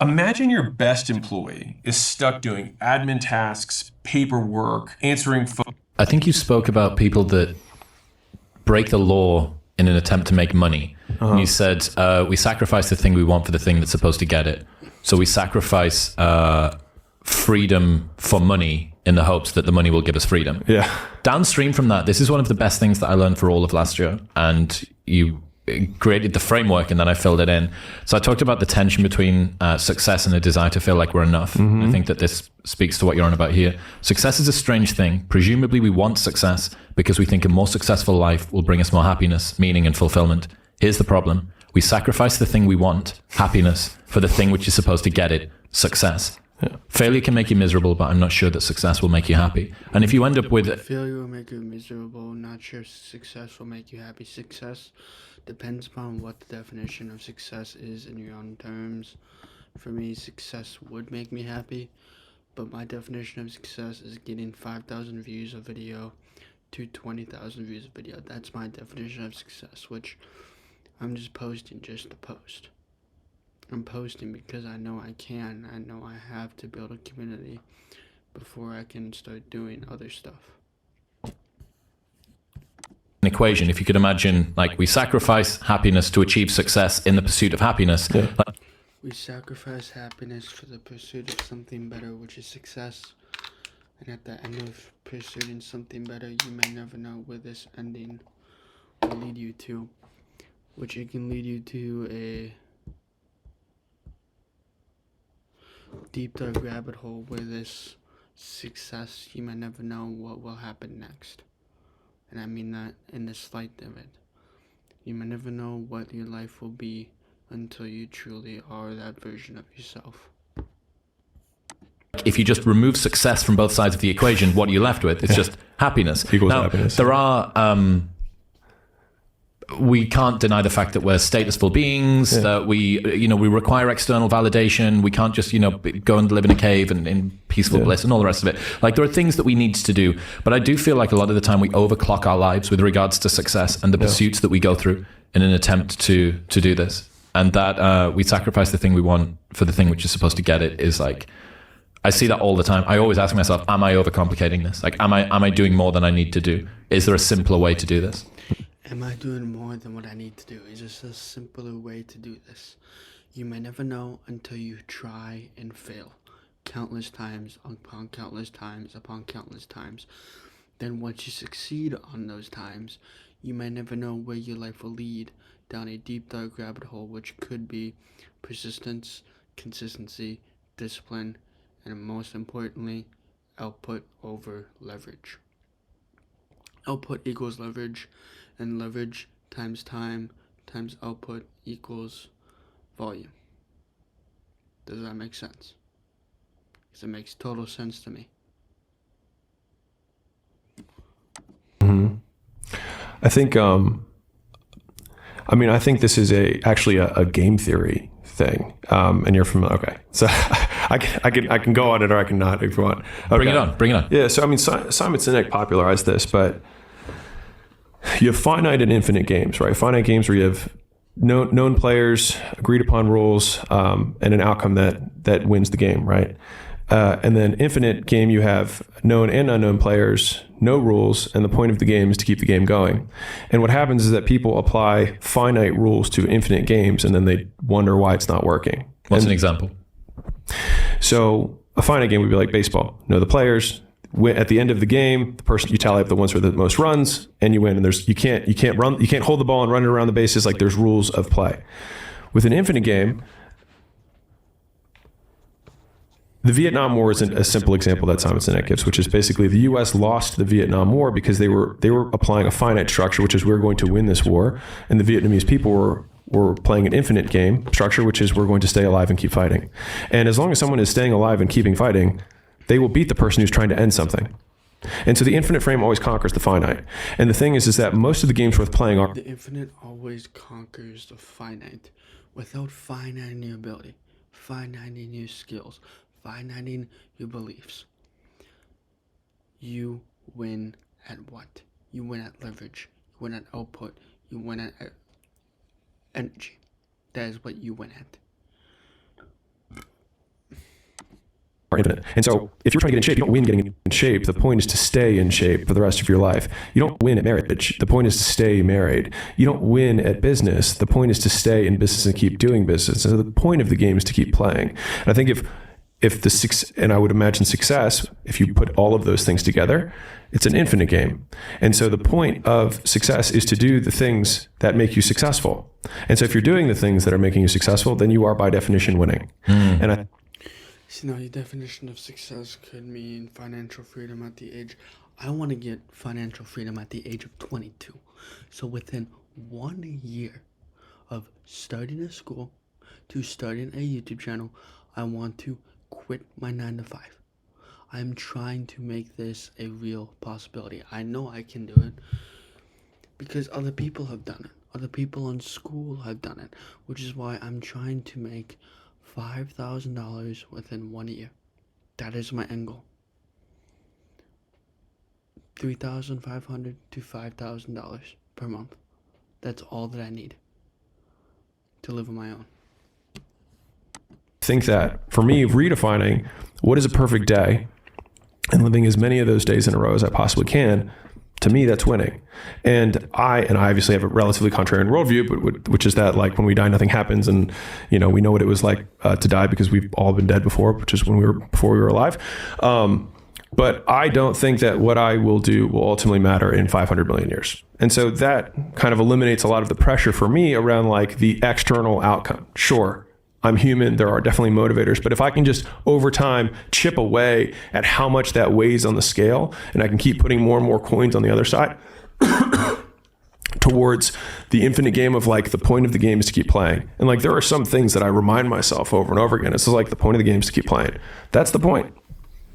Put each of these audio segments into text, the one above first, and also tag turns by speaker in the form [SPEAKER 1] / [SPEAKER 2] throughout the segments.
[SPEAKER 1] Imagine your best employee is stuck doing admin tasks, paperwork, answering phone.
[SPEAKER 2] I think you spoke about people that break the law in an attempt to make money. And you said, we sacrifice the thing we want for the thing that's supposed to get it. So we sacrifice freedom for money in the hopes that the money will give us freedom.
[SPEAKER 3] Yeah.
[SPEAKER 2] Downstream from that, this is one of the best things that I learned for all of last year. And you created the framework and then I filled it in. So I talked about the tension between success and a desire to feel like we're enough. I think that this speaks to what you're on about here. Success is a strange thing. Presumably we want success because we think a more successful life will bring us more happiness, meaning and fulfillment. Here's the problem. We sacrifice the thing we want, happiness, for the thing which is supposed to get it, success.
[SPEAKER 3] Yeah.
[SPEAKER 2] Failure can make you miserable, but I'm not sure that success will make you happy. And if you end up with...
[SPEAKER 4] Failure will make you miserable, not sure success will make you happy. Success depends upon what the definition of success is in your own terms. For me, success would make me happy, but my definition of success is getting 5,000 views of video to 20,000 views of video. That's my definition of success, which I'm just posting just to post. I'm posting because I know I can. I know I have to build a community before I can start doing other stuff.
[SPEAKER 2] An equation, if you could imagine, like, we sacrifice happiness to achieve success in the pursuit of happiness.
[SPEAKER 3] Yeah.
[SPEAKER 4] We sacrifice happiness for the pursuit of something better, which is success. And at the end of pursuing something better, you may never know where this ending will lead you to, which it can lead you to a deep dark rabbit hole where this success, you might never know what will happen next. And I mean that in the slight of it. You might never know what your life will be until you truly are that version of yourself.
[SPEAKER 2] If you just remove success from both sides of the equation, what are you left with? It's just happiness.
[SPEAKER 3] Equals
[SPEAKER 2] now,
[SPEAKER 3] happiness.
[SPEAKER 2] There are... we can't deny the fact that we're statelessful beings, that we require external validation. We can't just, go and live in a cave and in peaceful bliss and all the rest of it. Like, there are things that we need to do. But I do feel like a lot of the time we overclock our lives with regards to success and the pursuits that we go through in an attempt to do this. And that we sacrifice the thing we want for the thing which is supposed to get it is like, I see that all the time. I always ask myself, am I overcomplicating this? Like, am I doing more than I need to do? Is there a simpler way to do this?
[SPEAKER 4] Am I doing more than what I need to do? Is this a simpler way to do this? You may never know until you try and fail. Countless times upon countless times upon countless times. Then once you succeed on those times, you may never know where your life will lead down a deep dark rabbit hole, which could be persistence, consistency, discipline, and most importantly, output over leverage. Output equals leverage, and leverage times time times output equals volume. Does that make sense? Because it makes total sense to me.
[SPEAKER 3] I think, I think this is actually a game theory thing. And you're from, okay. So I can go on it or I can not if you want. Okay.
[SPEAKER 2] Bring it on.
[SPEAKER 3] Yeah. So, Simon Sinek popularized this, but you have finite and infinite games, right? Finite games where you have known players, agreed upon rules, and an outcome that wins the game, right? And then infinite game, you have known and unknown players, no rules, and the point of the game is to keep the game going. And what happens is that people apply finite rules to infinite games, and then they wonder why it's not working.
[SPEAKER 2] What's an example?
[SPEAKER 3] So a finite game would be like baseball. Know the players. At the end of the game, the person you tally up the ones with the most runs, and you win. And you can't hold the ball and run it around the bases. Like, there's rules of play. With an infinite game, the Vietnam War is a simple example that Simon Sinek gives, which is basically the U.S. lost the Vietnam War because they were applying a finite structure, which is we're going to win this war, and the Vietnamese people were playing an infinite game structure, which is we're going to stay alive and keep fighting. And as long as someone is staying alive and keeping fighting, they will beat the person who's trying to end something. And so the infinite frame always conquers the finite. And the thing is that most of the games worth playing are...
[SPEAKER 4] The infinite always conquers the finite without finiting your ability, finiting your skills, finiting your beliefs. You win at what? You win at leverage. You win at output. You win at energy. That is what you win at.
[SPEAKER 3] infinite. And so if you're trying to get in shape, you don't win getting in shape. The point is to stay in shape for the rest of your life. You don't win at marriage. The point is to stay married. You don't win at business. The point is to stay in business and keep doing business. And so the point of the game is to keep playing. And I think and I would imagine success, if you put all of those things together, it's an infinite game. And so the point of success is to do the things that make you successful. And so if you're doing the things that are making you successful, then you are by definition winning. And
[SPEAKER 4] See, now your definition of success could mean financial freedom at the age. I want to get financial freedom at the age of 22. So within 1 year of starting a school to starting a YouTube channel, I want to quit my 9 to 5. I'm trying to make this a real possibility. I know I can do it because other people have done it. Other people in school have done it, which is why I'm trying to make $5,000 within 1 year. That is my end goal. $3,500 to $5,000 per month. That's all that I need to live on my own.
[SPEAKER 3] think that for me, redefining what is a perfect day and living as many of those days in a row as I possibly can, to me, that's winning. And I obviously have a relatively contrarian worldview, but which is that, like, when we die, nothing happens, and we know what it was like to die because we've all been dead before, which is before we were alive. But I don't think that what I will do will ultimately matter in 500 million years. And so that kind of eliminates a lot of the pressure for me around, like, the external outcome. Sure, I'm human. There are definitely motivators, but if I can just over time chip away at how much that weighs on the scale, and I can keep putting more and more coins on the other side towards the infinite game of, like, the point of the game is to keep playing. And, like, there are some things that I remind myself over and over again. It's like, the point of the game is to keep playing. That's the point.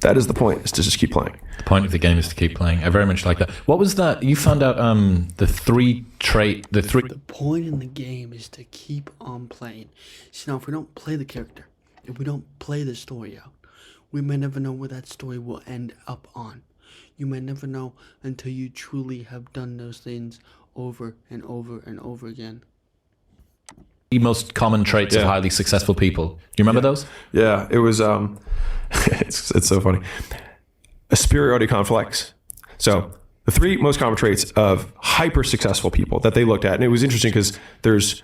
[SPEAKER 3] That is the point, is to just keep playing.
[SPEAKER 2] The point of the game is to keep playing. I very much like that. What was that? You found out the
[SPEAKER 4] point in the game is to keep on playing. See, now, if we don't play the character, if we don't play the story out, we may never know where that story will end up on. You may never know until you truly have done those things over and over and over again.
[SPEAKER 2] The most common traits of highly successful people. Do you remember those?
[SPEAKER 3] Yeah, it was, it's so funny. A superiority complex. So the three most common traits of hyper successful people that they looked at, and it was interesting because there's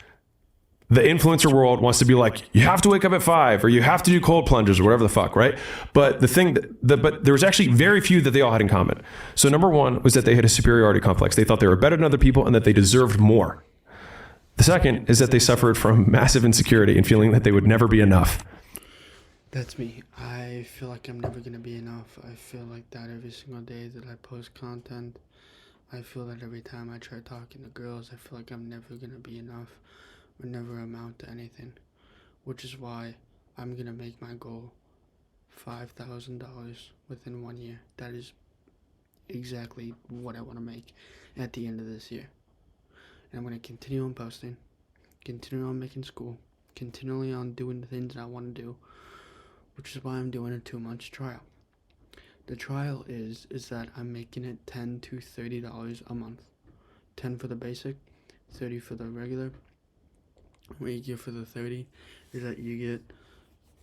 [SPEAKER 3] the influencer world wants to be like, you have to wake up at 5 or you have to do cold plunges or whatever the fuck, right? But the thing but there was actually very few that they all had in common. So number one was that they had a superiority complex. They thought they were better than other people and that they deserved more. The second is that they suffered from massive insecurity and feeling that they would never be enough.
[SPEAKER 4] That's me. I feel like I'm never going to be enough. I feel like that every single day that I post content. I feel that every time I try talking to girls, I feel like I'm never going to be enough or never amount to anything. Which is why I'm going to make my goal $5,000 within 1 year. That is exactly what I want to make at the end of this year. And I'm going to continue on posting, continue on making school, continually on doing the things that I want to do, which is why I'm doing a 2-month trial. The trial is that I'm making it $10 to $30 a month. 10 for the basic, 30 for the regular. What you get for the 30 is that you get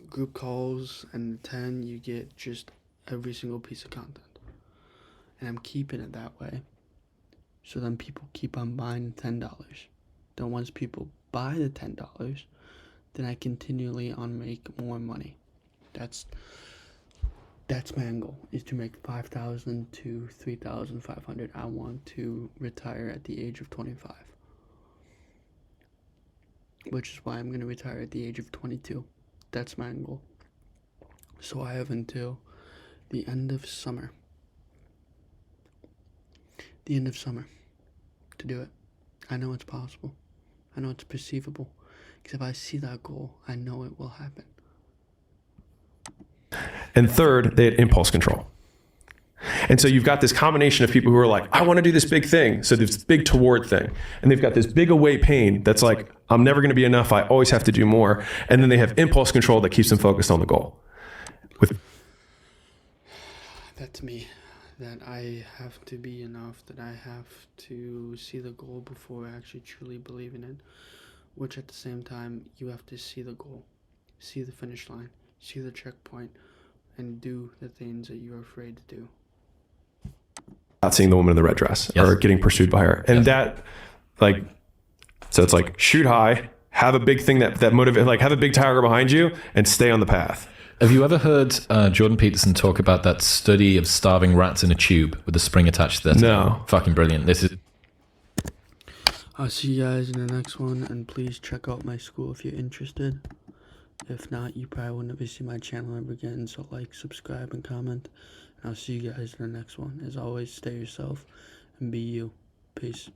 [SPEAKER 4] group calls, and the 10 you get just every single piece of content. And I'm keeping it that way. So then people keep on buying the $10. Then once people buy the $10, then I continually on make more money. That's my end goal, is to make $5,000 to $3,500. I want to retire at the age of 25. Which is why I'm going to retire at the age of 22. That's my end goal. So I have until the end of summer. The end of summer to do it. I know it's possible. I know it's perceivable. Because if I see that goal, I know it will happen.
[SPEAKER 3] And third, they had impulse control. And so you've got this combination of people who are like, I want to do this big thing. So there's this big toward thing. And they've got this big away pain that's like, I'm never going to be enough. I always have to do more. And then they have impulse control that keeps them focused on the goal.
[SPEAKER 4] That's me. That I have to be enough, that I have to see the goal before I actually truly believe in it. Which at the same time, you have to see the goal, see the finish line, see the checkpoint, and do the things that you're afraid to do.
[SPEAKER 3] Not seeing the woman in the red dress or getting pursued by her. And that, like, so it's like shoot high, have a big thing that motivate, like have a big tiger behind you and stay on the path.
[SPEAKER 2] Have you ever heard Jordan Peterson talk about that study of starving rats in a tube with a spring attached to their tail?
[SPEAKER 3] No.
[SPEAKER 2] Fucking brilliant. This is
[SPEAKER 4] I'll see you guys in the next one, and please check out my school if you're interested. If not, you probably will never see my channel ever again, so like, subscribe, and comment. And I'll see you guys in the next one. As always, stay yourself and be you. Peace.